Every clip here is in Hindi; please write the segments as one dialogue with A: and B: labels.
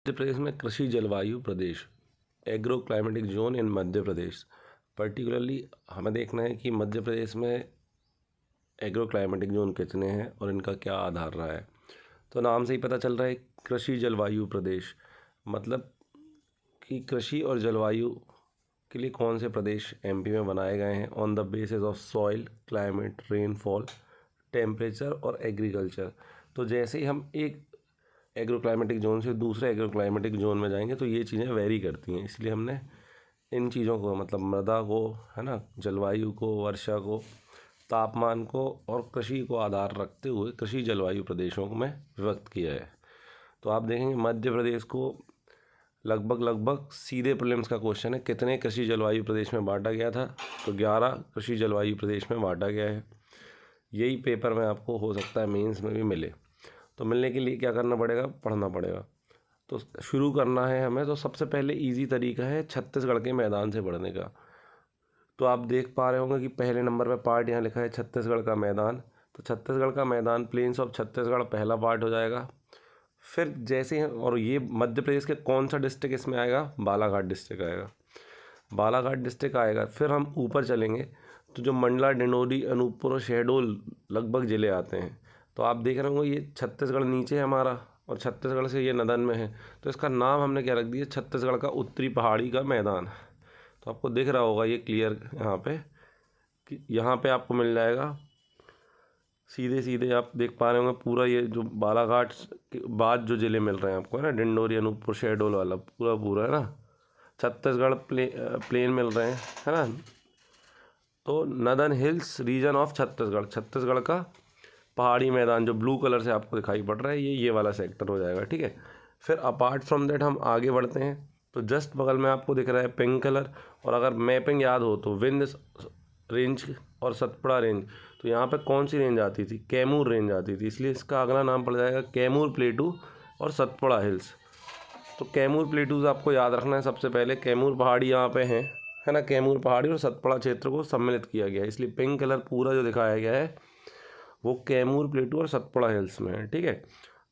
A: मध्य प्रदेश में कृषि जलवायु प्रदेश agro climatic zone in Madhya Pradesh. Particularly हमें देखना है कि मध्य प्रदेश में एग्रो क्लाइमेटिक जोन कितने हैं और इनका क्या आधार रहा है। तो नाम से ही पता चल रहा है कृषि जलवायु प्रदेश, मतलब कि कृषि और जलवायु के लिए कौन से प्रदेश एमपी में बनाए गए हैं on the basis of soil, climate, rainfall, temperature और एग्रीकल्चर। तो जैसे ही हम एक एग्रो क्लाइमेटिक जोन से दूसरे एग्रो क्लाइमेटिक जोन में जाएंगे तो ये चीज़ें वेरी करती हैं, इसलिए हमने इन चीज़ों को, मतलब मृदा को, है ना, जलवायु को, वर्षा को, तापमान को और कृषि को आधार रखते हुए कृषि जलवायु प्रदेशों में विभक्त किया है। तो आप देखेंगे मध्य प्रदेश को लगभग सीधे प्रीलिम्स का क्वेश्चन है, कितने कृषि जलवायु प्रदेश में बांटा गया था, तो 11 कृषि जलवायु प्रदेश में बांटा गया है। यही पेपर में आपको हो सकता है मेंस में भी मिले। तो मिलने के लिए क्या करना पड़ेगा, पढ़ना पड़ेगा। तो शुरू करना है हमें, तो सबसे पहले इजी तरीका है छत्तीसगढ़ के मैदान से पढ़ने का। तो आप देख पा रहे होंगे कि पहले नंबर पे पार्ट यहाँ लिखा है छत्तीसगढ़ का मैदान। तो छत्तीसगढ़ का मैदान प्लेन्स ऑफ छत्तीसगढ़ पहला पार्ट हो जाएगा। फिर जैसे ही, और ये मध्य प्रदेश के कौन सा डिस्ट्रिक्ट इसमें आएगा, बालाघाट डिस्ट्रिक्ट आएगा, बालाघाट डिस्ट्रिक्ट आएगा। फिर हम ऊपर चलेंगे तो जो मंडला, डिंडोरी, अनूपपुर और शहडोल लगभग ज़िले आते हैं। तो आप देख रहे होंगे ये छत्तीसगढ़ नीचे है हमारा और छत्तीसगढ़ से ये नदन में है, तो इसका नाम हमने क्या रख दिया, छत्तीसगढ़ का उत्तरी पहाड़ी का मैदान। तो आपको दिख रहा होगा ये क्लियर यहाँ पे कि यहाँ पे आपको मिल जाएगा सीधे सीधे, आप देख पा रहे होंगे पूरा ये जो बालाघाट के बाद जो ज़िले मिल रहे हैं आपको, है ना, डिंडोरी, अनूपपुर, शहडोल वाला पूरा है ना, छत्तीसगढ़ प्लेन मिल रहे हैं, है ना। तो northern hills region of Chhattisgarh, Chhattisgarh का पहाड़ी मैदान जो ब्लू कलर से आपको दिखाई पड़ रहा है, ये वाला सेक्टर हो जाएगा, ठीक है। फिर अपार्ट फ्रॉम दैट हम आगे बढ़ते हैं तो जस्ट बगल में आपको दिख रहा है पिंक कलर, और अगर मैपिंग याद हो तो विंध्य रेंज और सतपुड़ा रेंज, तो यहाँ पे कौन सी रेंज आती थी, कैमूर रेंज आती थी, इसलिए इसका अगला नाम पड़ जाएगा कैमूर प्लेटू और सतपुड़ा हिल्स। तो कैमूर प्लेटूज आपको याद रखना है सबसे पहले, कैमूर पहाड़ी यहाँ पे हैं, है ना, कैमूर पहाड़ी और सतपुड़ा क्षेत्र को सम्मिलित किया गया है, इसलिए पिंक कलर पूरा जो दिखाया गया है वो कैमूर प्लेटू और सतपुड़ा हिल्स में है, ठीक है।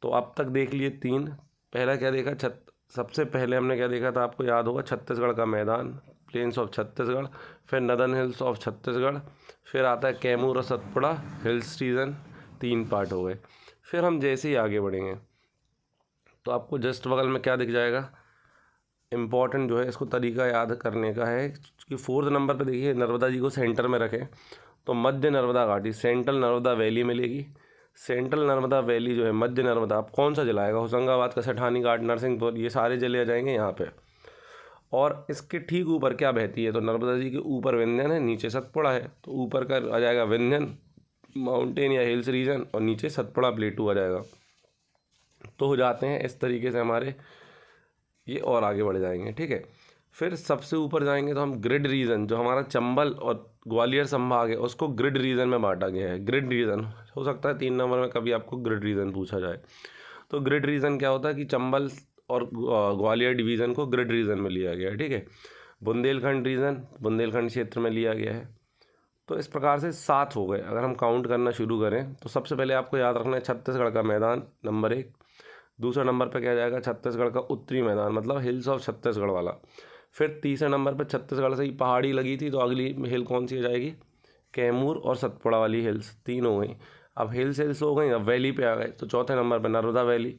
A: तो अब तक देख लिए तीन। पहला क्या देखा, सबसे पहले हमने क्या देखा था, आपको याद होगा, छत्तीसगढ़ का मैदान, प्लेन्स ऑफ छत्तीसगढ़, फिर नदन हिल्स ऑफ छत्तीसगढ़, फिर आता है कैमूर और सतपुड़ा हिल्स रीजन, 3 पार्ट हो गए। फिर हम जैसे ही आगे बढ़ेंगे तो आपको जस्ट बगल में क्या दिख जाएगा, इम्पॉर्टेंट जो है इसको तरीका याद करने का है कि 4th नंबर पे देखिए नर्मदा जी को सेंटर में रखें तो मध्य नर्मदा घाटी, सेंट्रल नर्मदा वैली मिलेगी। सेंट्रल नर्मदा वैली जो है, मध्य नर्मदा, आप कौन सा जिला आएगा, होशंगाबाद का सेठानी घाट, नरसिंहपुर, ये सारे जिले आ जाएंगे यहाँ पे। और इसके ठीक ऊपर क्या बहती है, तो नर्मदा जी के ऊपर विंध्यन है, नीचे सतपुड़ा है, तो ऊपर का आ जाएगा विंध्यन माउंटेन या हिल्स रीजन और नीचे सतपुड़ा प्लेटू आ जाएगा। तो हो जाते हैं इस तरीके से हमारे ये, और आगे बढ़ जाएंगे, ठीक है। फिर सबसे ऊपर जाएंगे तो हम ग्रिड रीजन, जो हमारा चंबल और ग्वालियर संभाग है उसको ग्रिड रीजन में बांटा गया है। ग्रिड रीजन हो सकता है 3 नंबर में कभी आपको ग्रिड रीजन पूछा जाए। तो ग्रिड रीजन क्या होता है कि चंबल और ग्वालियर डिवीज़न को ग्रिड रीजन में लिया गया है, ठीक है। बुंदेलखंड रीजन बुंदेलखंड क्षेत्र में लिया गया है। तो इस प्रकार से 7 हो गए। अगर हम काउंट करना शुरू करें तो सबसे पहले आपको याद रखना है छत्तीसगढ़ का मैदान नंबर 1, दूसरा नंबर पे क्या जाएगा, छत्तीसगढ़ का उत्तरी मैदान, मतलब हिल्स ऑफ छत्तीसगढ़ वाला। फिर तीसरे नंबर पे छत्तीसगढ़ से ही पहाड़ी लगी थी तो अगली हिल कौन सी आ जाएगी, कैमूर और सतपुड़ा वाली हिल्स, 3 हो गई। अब हिल्स हो गई, अब वैली पे आ गए तो चौथे नंबर पे नर्मदा वैली,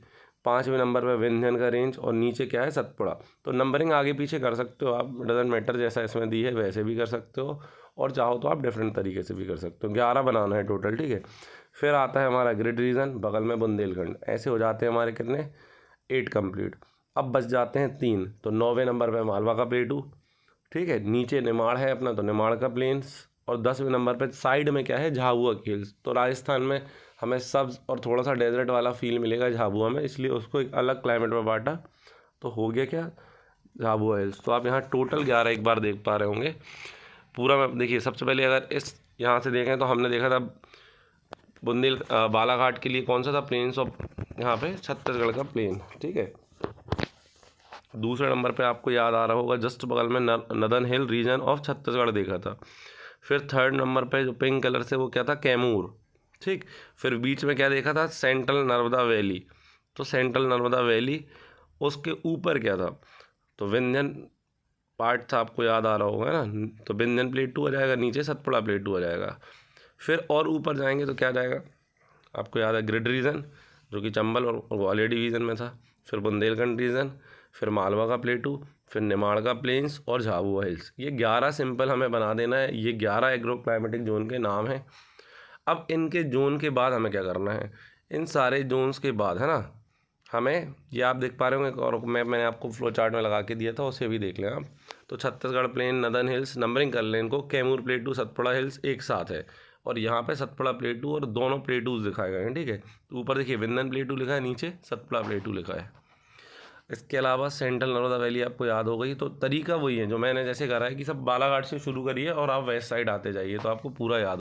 A: 5वें नंबर पे विंध्यन का रेंज और नीचे क्या है, सतपुड़ा। तो नंबरिंग आगे पीछे कर सकते हो आप, डजेंट मैटर, जैसा इसमें दी है वैसे भी कर सकते हो और चाहो तो आप डिफरेंट तरीके से भी कर सकते हो। 11 बनाना है टोटल, ठीक है। फिर आता है हमारा ग्रिड रीजन, बगल में बुंदेलखंड, ऐसे हो जाते हैं हमारे कितने, 8 कंप्लीट। अब बच जाते हैं 3, तो 9वें नंबर पे मालवा का प्लेटू, ठीक है, नीचे निमाड़ है अपना तो निमाड़ का प्लेन्स, और 10वें नंबर पे साइड में क्या है, झाबुआ की हिल्स। तो राजस्थान में हमें सब्ज और थोड़ा सा डेजर्ट वाला फील मिलेगा झाबुआ में, इसलिए उसको एक अलग क्लाइमेट में बांटा, तो हो गया क्या, झाबुआ हिल्स। तो आप यहाँ टोटल 11 एक बार देख पा रहे होंगे पूरा। मैं देखिए सबसे पहले अगर इस यहाँ से देखें तो हमने देखा था बालाघाट के लिए कौन सा था, प्लेन्स ऑफ, यहाँ पे छत्तीसगढ़ का प्लेन, ठीक है। दूसरे नंबर पे आपको याद आ रहा होगा जस्ट बगल में northern hill region of Chhattisgarh देखा था। फिर 3rd नंबर पे जो पिंक कलर से वो क्या था, कैमूर, ठीक। फिर बीच में क्या देखा था, सेंट्रल नर्मदा वैली, तो सेंट्रल नर्मदा वैली उसके ऊपर क्या था, तो विंध्यन पार्ट था, आपको याद आ रहा होगा ना, तो विंध्यन प्लेट 2 आ जाएगा, नीचे सतपुड़ा प्लेट 2 आ जाएगा। फिर और ऊपर जाएंगे तो क्या जाएगा, आपको याद है ग्रिड रीजन जो कि चंबल और ग्वालियर डिवीज़न में था, फिर बुंदेलखंड रीजन, फिर मालवा का प्लेटू, फिर निमाड़ का प्लेन्स और झाबुआ हिल्स। ये 11 सिंपल हमें बना देना है, ये 11 एग्रो क्लाइमेटिक जोन के नाम हैं। अब इनके जोन के बाद हमें क्या करना है, इन सारे जोन्स के बाद है ना, हमें ये आप देख पा रहे होंगे और मैंने आपको फ्लो चार्ट में लगा के दिया था, उसे भी देख लें आप। तो Chhattisgarh plain, northern hills, numbering कर लें इनको, कैमूर प्लेटू, सतपुड़ा हिल्स एक साथ है, और यहाँ पे सतपुड़ा प्लेटू और दोनों प्लेटूज दिखाए गए हैं, ठीक है। तो ऊपर देखिए विंध्यन प्लेटू लिखा है, नीचे सतपुड़ा प्लेटू लिखा है। इसके अलावा सेंट्रल नर्मदा वैली आपको याद हो गई। तो तरीका वही है जो मैंने जैसे करा है कि सब बालाघाट से शुरू करिए और आप वेस्ट साइड आते जाइए, तो आपको पूरा याद